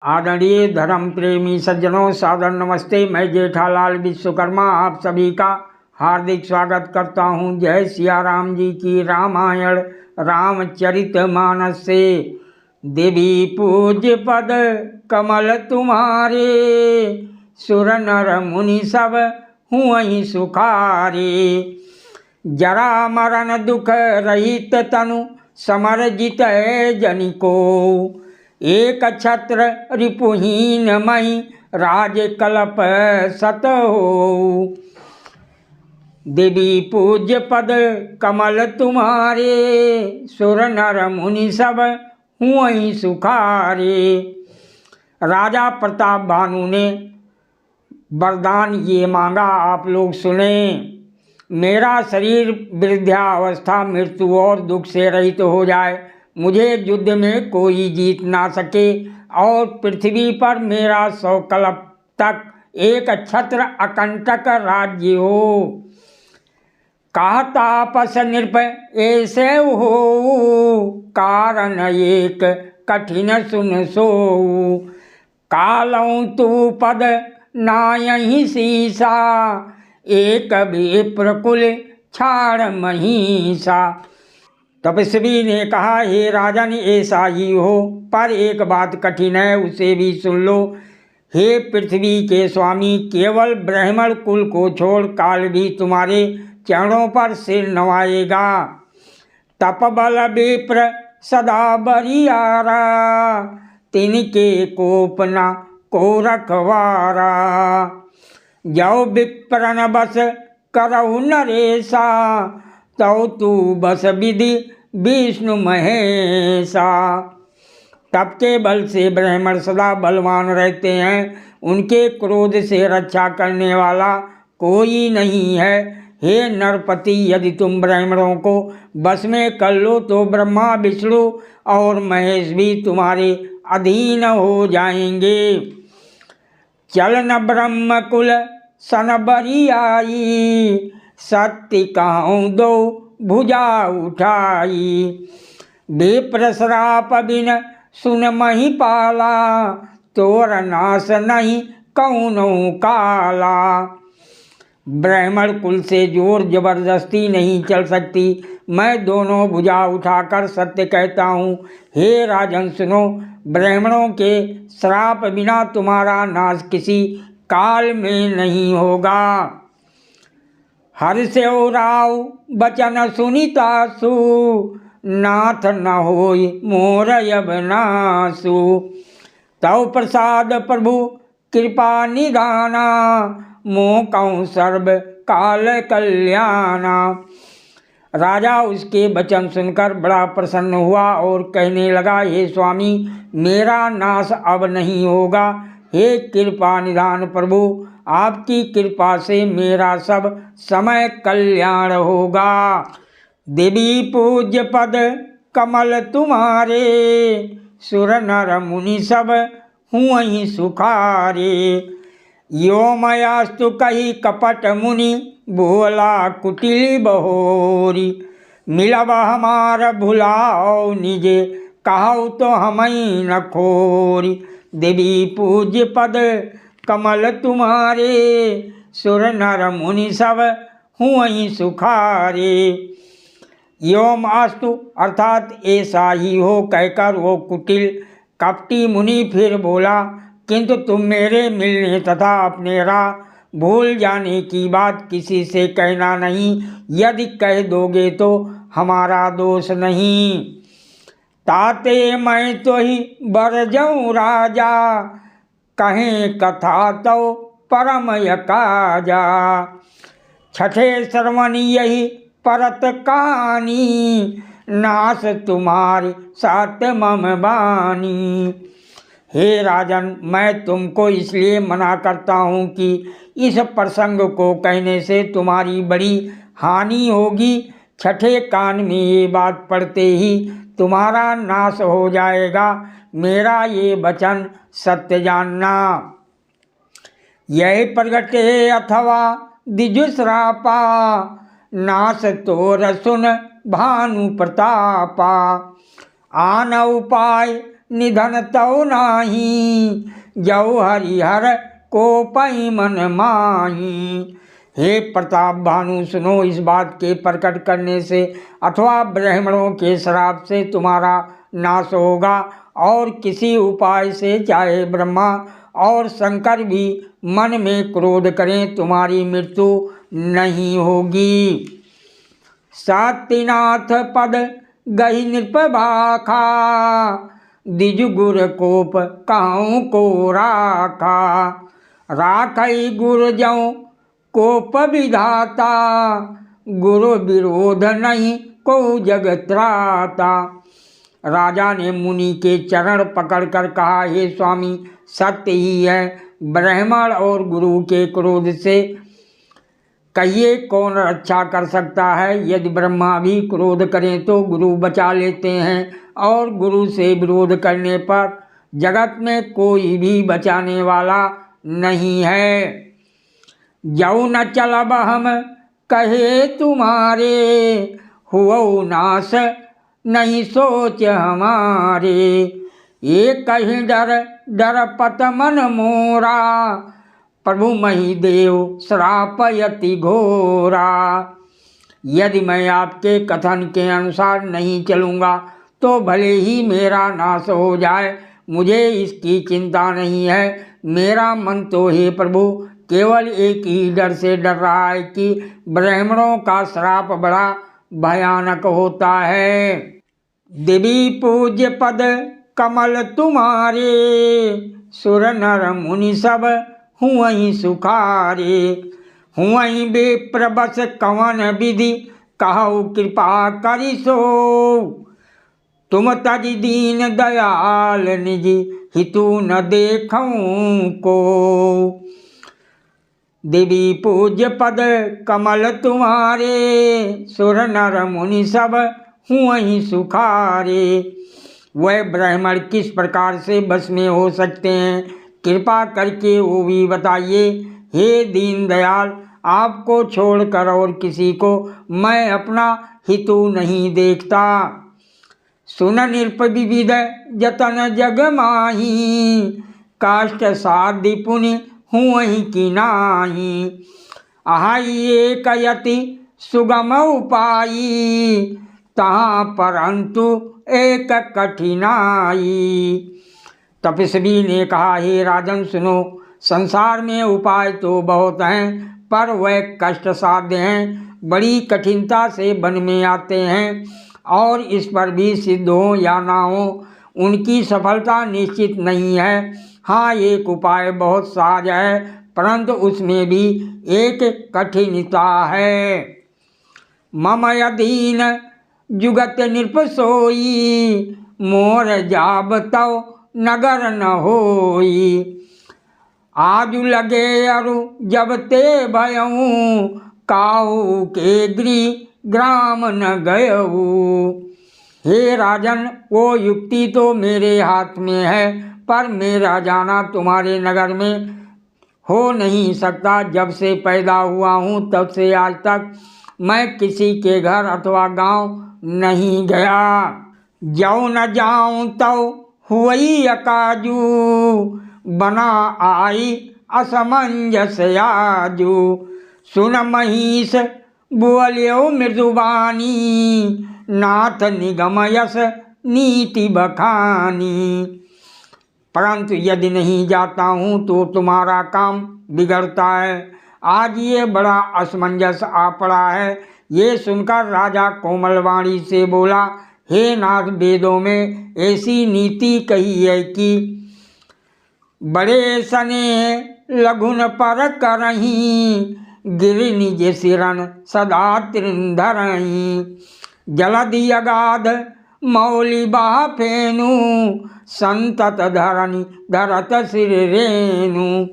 आदरणीय धर्म प्रेमी सज्जनों, सादर नमस्ते। मैं जेठालाल विश्वकर्मा आप सभी का हार्दिक स्वागत करता हूं। जय सिया राम जी की रामायण रामचरितमानस से। देवी पूज्य पद कमल तुम्हारे, सुर नर मुनि सब हुई सुखारे। जरा मरण दुख रहित तनु, समर जित जनि को। एक छत्र रिपुहीन मही, राज कल्प सत हो। देवी पूज्य पद कमल तुम्हारे, सुर नर मुनि सब हुई सुखारे। राजा प्रताप भानु ने वरदान ये मांगा, आप लोग सुने। मेरा शरीर वृद्धावस्था, मृत्यु और दुख से रहित हो जाए, मुझे युद्ध में कोई जीत ना सके और पृथ्वी पर मेरा 100 कल्प तक एक छत्र अकंटक राज्य हो। कहा तापस नृप ऐसे हो, कारण एक कठिन सुन सो। कालौ तू पद नायहि सीसा, एक विप्र कुल छाड़ महिषा। तपस्वी ने कहा, हे राजन ऐसा ही हो, पर एक बात कठिन है, उसे भी सुन लो। हे पृथ्वी के स्वामी, केवल ब्राह्मण कुल को छोड़ काल भी तुम्हारे चरणों पर सिर नवाएगा। तपबल विप्र सदा बरियारा, तिनके कोपना को रखवारा। जो विप्रन बस करहु नरेशा, तो तू बस विधि विष्णु महेशा। तप के बल से ब्राह्मण सदा बलवान रहते हैं, उनके क्रोध से रक्षा करने वाला कोई नहीं है। हे नरपति, यदि तुम ब्राह्मणों को बस में कर लो तो ब्रह्मा विष्णु और महेश भी तुम्हारे अधीन हो जाएंगे। चलन ब्रह्म कुल सन बरियाई, सत्य कहूँ दो भुजा उठाई। विप्र श्राप बिन सुन महिपाला, तोर नाश नहीं कौनो काला। ब्राह्मण कुल से जोर जबरदस्ती नहीं चल सकती, मैं दोनों भुजा उठाकर सत्य कहता हूँ। हे राजन सुनो, ब्राह्मणों के श्राप बिना तुम्हारा नाश किसी काल में नहीं होगा। हर्षो राव बचन सुनितासु, नाथ न होई मोर अब नासु। तव प्रसाद प्रभु कृपा निधाना, मोकौ सर्व काल कल्याणा। राजा उसके वचन सुनकर बड़ा प्रसन्न हुआ और कहने लगा, हे स्वामी, मेरा नाश अब नहीं होगा। हे कृपा निधान प्रभु, आपकी कृपा से मेरा सब समय कल्याण होगा। देवी पूज्य पद कमल तुम्हारे, सुर नर मुनि सब हुई सुखारे। यो मयास्तु कही कपट मुनि, भोला कुटिल बहोरी। मिलब हमार भुलाओ निजे, कहु तो हमई न खोरी। देवी पूज्य पद कमल तुम्हारे, सुर नर मुनि सब हुई सुखारे। योम अस्तु अर्थात ऐसा ही हो कहकर वो कुटिल कपटी मुनि फिर बोला, किंतु तुम मेरे मिलने तथा अपने राह भूल जाने की बात किसी से कहना नहीं। यदि कह दोगे तो हमारा दोष नहीं। ताते मैं तो ही बर जाऊँ राजा, कहें कथा तो परम यकाजा। छठे श्रवण यही परत कहानी, नाश तुम्हारी सात मम बानी। हे राजन, मैं तुमको इसलिए मना करता हूँ कि इस प्रसंग को कहने से तुम्हारी बड़ी हानि होगी। छठे कान में ये बात पढ़ते ही तुम्हारा नाश हो जाएगा। मेरा ये वचन सत्य जानना। यही प्रगटे अथवा द्विजुश्रापा, नाश तोर सुन भानु प्रतापा। आन उपाय निधन तौ नाही, जौ हरिहर को पै मन माही। हे प्रताप भानु, सुनो, इस बात के प्रकट करने से अथवा ब्राह्मणों के श्राप से तुम्हारा नाश होगा, और किसी उपाय से चाहे ब्रह्मा और शंकर भी मन में क्रोध करें, तुम्हारी मृत्यु नहीं होगी। सातिनाथ पद गही नृपभाखा, द्विज गुर कोप कहूँ को राखा। राखई गुरु जऊँ कोप विधाता, गुरु विरोध नहीं को जगत्राता। राजा ने मुनि के चरण पकड़कर कहा, हे स्वामी, सत्य ही है, ब्राह्मण और गुरु के क्रोध से कहिए कौन रक्षा कर सकता है। यदि ब्रह्मा भी क्रोध करें तो गुरु बचा लेते हैं, और गुरु से विरोध करने पर जगत में कोई भी बचाने वाला नहीं है। जौ न चलब हम कहे तुम्हारे, हुओ नाश नहीं सोच हमारे। ये कहीं डर डर पत मन मोरा, प्रभु मही देव श्राप यति घोरा। यदि मैं आपके कथन के अनुसार नहीं चलूँगा तो भले ही मेरा नाश हो जाए, मुझे इसकी चिंता नहीं है। मेरा मन तो हे प्रभु केवल एक ही डर से डर रहा है कि ब्राह्मणों का श्राप बड़ा भयानक होता है। देवी पूज्य पद कमल तुम्हारे, सुर नर मुनि सब हुई सुखारे। हुई विप्र बस कवन विधि, कहु कृपा करि सो। तुम तज दीन दयाल निज, हितु न देखऊँ को। देवी पूज्य पद कमल तुम्हारे, सुर नर मुनि सब हुई सुखारे। वह ब्राह्मण किस प्रकार से बस में हो सकते हैं, कृपा करके वो भी बताइए। हे दीनदयाल, आपको छोड़कर और किसी को मैं अपना हितु नहीं देखता। सुन नृप विविध जतन जग माही, काष्ठ साधि पुनि हुई की नाही। आहाई एक यति सुगम उपाई, तहाँ परंतु एक कठिनाई। तपस्वी ने कहा, हे राजन सुनो, संसार में उपाय तो बहुत हैं, पर वह कष्ट साध्य हैं, बड़ी कठिनता से वन में आते हैं, और इस पर भी सिद्ध हो या ना हो उनकी सफलता निश्चित नहीं है। हाँ, एक उपाय बहुत सहज है, परंतु उसमें भी एक कठिनता है। मम अधीन जुगत नृप सोई, मोर जाब तव नगर न होई। आजु लगे अरु जब ते भयऊँ, काहू के गृह ग्राम न गयऊ। हे राजन, वो युक्ति तो मेरे हाथ में है, पर मेरा जाना तुम्हारे नगर में हो नहीं सकता। जब से पैदा हुआ हूँ तब से आज तक मैं किसी के घर अथवा गांव नहीं गया। जौ न जाऊँ तौ हुई अकाजू, बना आई असमंजस आजू। सुन महिष बोल्यो मृदुबानी, नाथ निगम यस नीति बखानी। परंतु यदि नहीं जाता हूँ तो तुम्हारा काम बिगड़ता है। आज ये बड़ा असमंजस आ पड़ा है। ये सुनकर राजा कोमलवाणी से बोला, हे नाथ, वेदों में ऐसी नीति कही है कि बड़े सने लघुन पर करही, गिरि निज सिरन सदा त्रिंधरही। जलधि अगाध मौली बाह फेनु, संतत धरनी धरत सिर रेणु।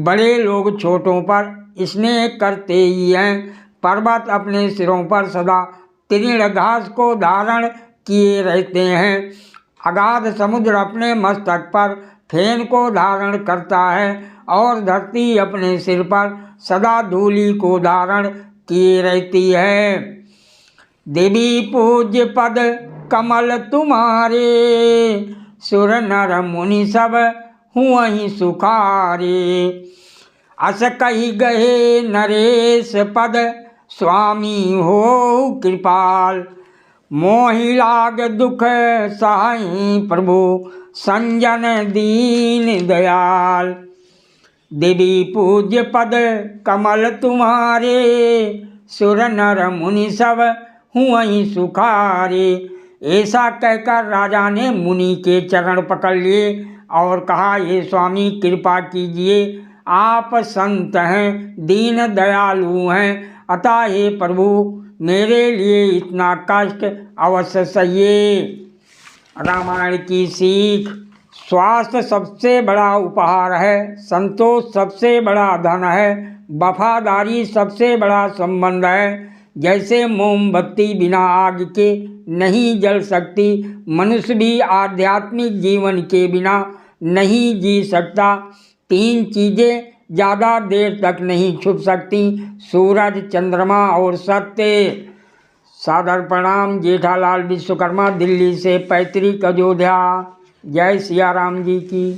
बड़े लोग छोटों पर स्नेह करते ही हैं। पर्वत अपने सिरों पर सदा तीर्ण घास को धारण किए रहते हैं। अगाध समुद्र अपने मस्तक पर फेन को धारण करता है, और धरती अपने सिर पर सदा धूलि को धारण किए रहती है। देवी पूज्य पद कमल तुम्हारे, सुर नर मुनि सब हुअहि सुखारे। अस कही गहे नरेश पद स्वामी हो कृपाल। मोहि लाग दुख साई प्रभु संजन दीन दयाल। देवी पूज्य पद कमल तुम्हारे सुर नर मुनि सब हुअहि सुखारे। ऐसा कहकर राजा ने मुनि के चरण पकड़ लिए और कहा, ये स्वामी कृपा कीजिए, आप संत हैं, दीन दयालु हैं, अतः हे प्रभु मेरे लिए इतना कष्ट अवश्य सहिए। रामायण की सीख। स्वास्थ्य सबसे बड़ा उपहार है, संतोष सबसे बड़ा धन है, वफादारी सबसे बड़ा संबंध है। जैसे मोमबत्ती बिना आग के नहीं जल सकती, मनुष्य भी आध्यात्मिक जीवन के बिना नहीं जी सकता। तीन चीज़ें ज़्यादा देर तक नहीं छुप सकती, सूरज, चंद्रमा और सत्य। सादर प्रणाम। जेठालाल विश्वकर्मा, दिल्ली से पैतृक अयोध्या। जय सिया राम जी की।